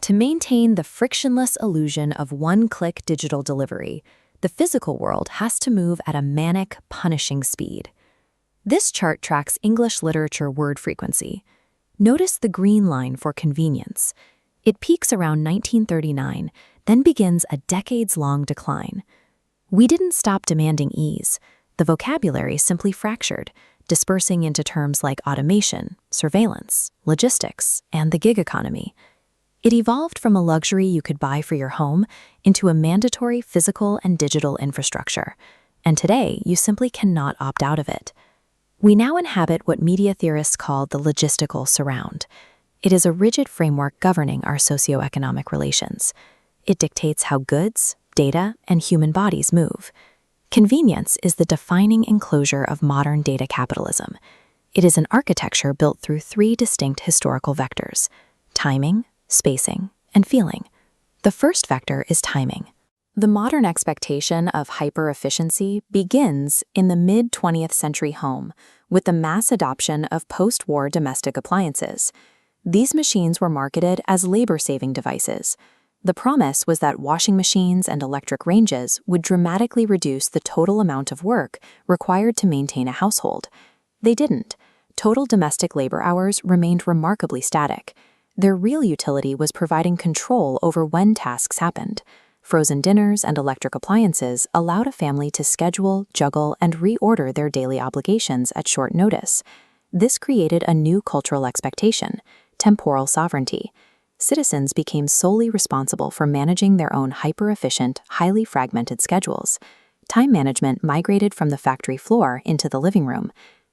To maintain the frictionless illusion of one-click digital delivery, the physical world has to move at a manic, punishing speed. This chart tracks English literature word frequency. Notice the green line for convenience. It peaks around 1939, then begins a decades-long decline. We didn't stop demanding ease. The vocabulary simply fractured, dispersing into terms like automation, surveillance, logistics, and the gig economy. It evolved from a luxury you could buy for your home into a mandatory physical and digital infrastructure, and today you simply cannot opt out of it. We now inhabit what media theorists call the logistical surround. It is a rigid framework governing our socioeconomic relations. It dictates how goods, data, and human bodies move. Convenience is the defining enclosure of modern data capitalism. It is an architecture built through three distinct historical vectors: timing, spacing, and feeling. The first vector is timing. The modern expectation of hyper-efficiency begins in the mid-20th century home with the mass adoption of post-war domestic appliances. These machines were marketed as labor-saving devices. The promise was that washing machines and electric ranges would dramatically reduce the total amount of work required to maintain a household. They didn't. Total domestic labor hours remained remarkably static. Their real utility was providing control over when tasks happened. Frozen dinners and electric appliances allowed a family to schedule, juggle, and reorder their daily obligations at short notice. This created a new cultural expectation: temporal sovereignty. Citizens became solely responsible for managing their own hyper-efficient, highly fragmented schedules. Time management migrated from the factory floor into the living room.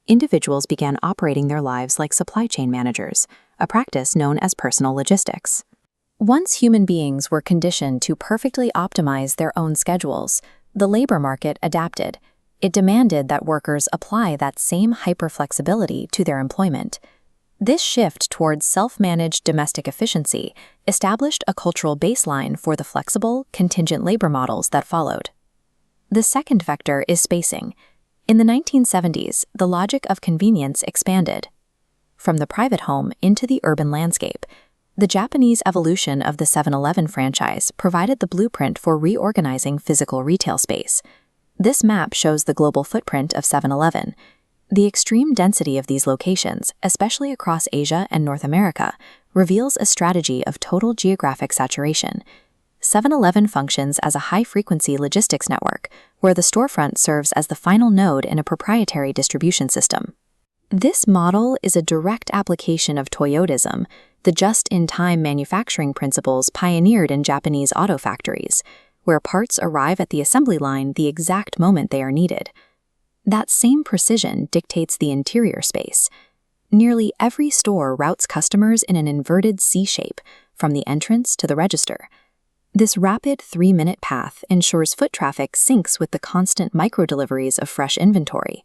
Individuals began operating their lives like supply chain managers, a practice known as personal logistics. Once human beings were conditioned to perfectly optimize their own schedules, the labor market adapted. It demanded that workers apply that same hyper-flexibility to their employment. This shift towards self-managed domestic efficiency established a cultural baseline for the flexible, contingent labor models that followed. The second vector is spacing. In the 1970s, the logic of convenience expanded. From the private home into the urban landscape, the Japanese evolution of the 7-Eleven franchise provided the blueprint for reorganizing physical retail space. This map shows the global footprint of 7-Eleven. The extreme density of these locations, especially across Asia and North America, reveals a strategy of total geographic saturation. 7-Eleven functions as a high-frequency logistics network, where the storefront serves as the final node in a proprietary distribution system. This model is a direct application of Toyotism, the just-in-time manufacturing principles pioneered in Japanese auto factories, where parts arrive at the assembly line the exact moment they are needed. That same precision dictates the interior space. Nearly every store routes customers in an inverted C shape, from the entrance to the register. This rapid 3-minute path ensures foot traffic syncs with the constant micro-deliveries of fresh inventory.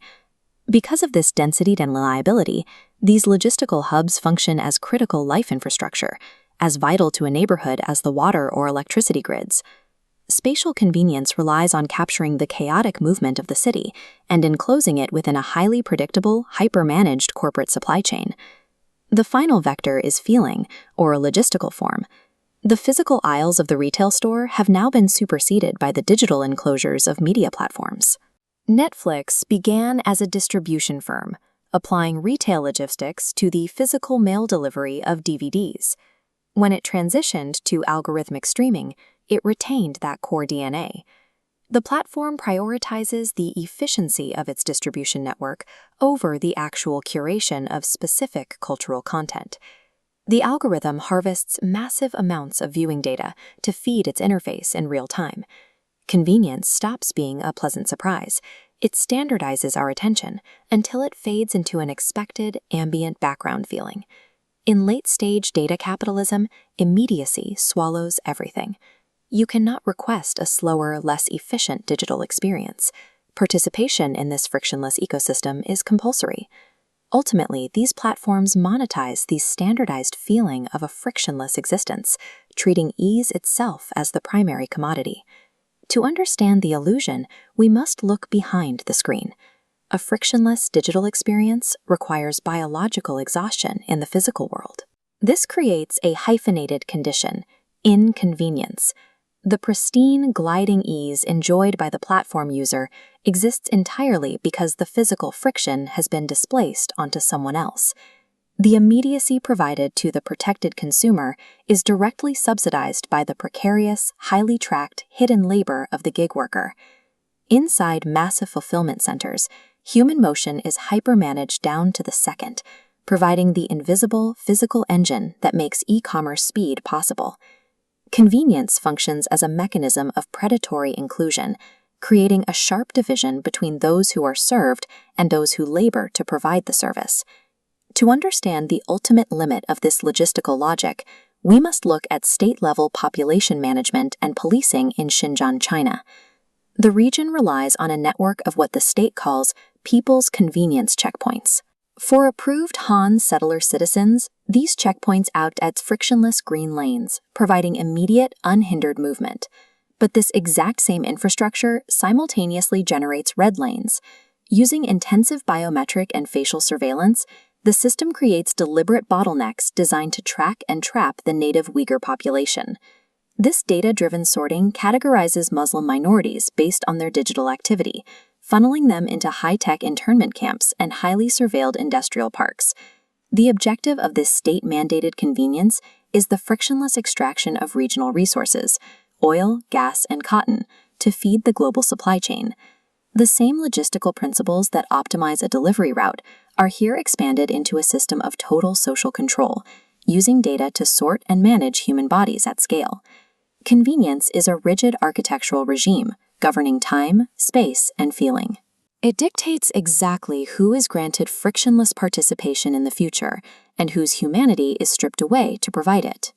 Because of this density and reliability, these logistical hubs function as critical life infrastructure, as vital to a neighborhood as the water or electricity grids. Spatial convenience relies on capturing the chaotic movement of the city and enclosing it within a highly predictable, hyper-managed corporate supply chain. The final vector is feeling, or a logistical form. The physical aisles of the retail store have now been superseded by the digital enclosures of media platforms. Netflix began as a distribution firm, applying retail logistics to the physical mail delivery of DVDs. When it transitioned to algorithmic streaming, it retained that core DNA. The platform prioritizes the efficiency of its distribution network over the actual curation of specific cultural content. The algorithm harvests massive amounts of viewing data to feed its interface in real time. Convenience stops being a pleasant surprise. It standardizes our attention until it fades into an expected, ambient background feeling. In late-stage data capitalism, immediacy swallows everything. You cannot request a slower, less efficient digital experience. Participation in this frictionless ecosystem is compulsory. Ultimately, these platforms monetize the standardized feeling of a frictionless existence, treating ease itself as the primary commodity. To understand the illusion, we must look behind the screen. A frictionless digital experience requires biological exhaustion in the physical world. This creates a hyphenated condition, Inconvenience. The pristine, gliding ease enjoyed by the platform user exists entirely because the physical friction has been displaced onto someone else. The immediacy provided to the protected consumer is directly subsidized by the precarious, highly tracked, hidden labor of the gig worker. Inside massive fulfillment centers, human motion is hyper-managed down to the second, providing the invisible physical engine that makes e-commerce speed possible. Convenience functions as a mechanism of predatory inclusion, creating a sharp division between those who are served and those who labor to provide the service. To understand the ultimate limit of this logistical logic, we must look at state-level population management and policing in Xinjiang, China. The region relies on a network of what the state calls people's convenience checkpoints. For approved Han settler citizens, these checkpoints act as frictionless green lanes, providing immediate, unhindered movement. But this exact same infrastructure simultaneously generates red lanes. Using intensive biometric and facial surveillance, the system creates deliberate bottlenecks designed to track and trap the native Uyghur population. This data-driven sorting categorizes Muslim minorities based on their digital activity, funneling them into high-tech internment camps and highly surveilled industrial parks. The objective of this state-mandated convenience is the frictionless extraction of regional resources, oil, gas, and cotton, to feed the global supply chain. The same logistical principles that optimize a delivery route are here expanded into a system of total social control, using data to sort and manage human bodies at scale. Convenience is a rigid architectural regime, governing time, space, and feeling. It dictates exactly who is granted frictionless participation in the future and whose humanity is stripped away to provide it.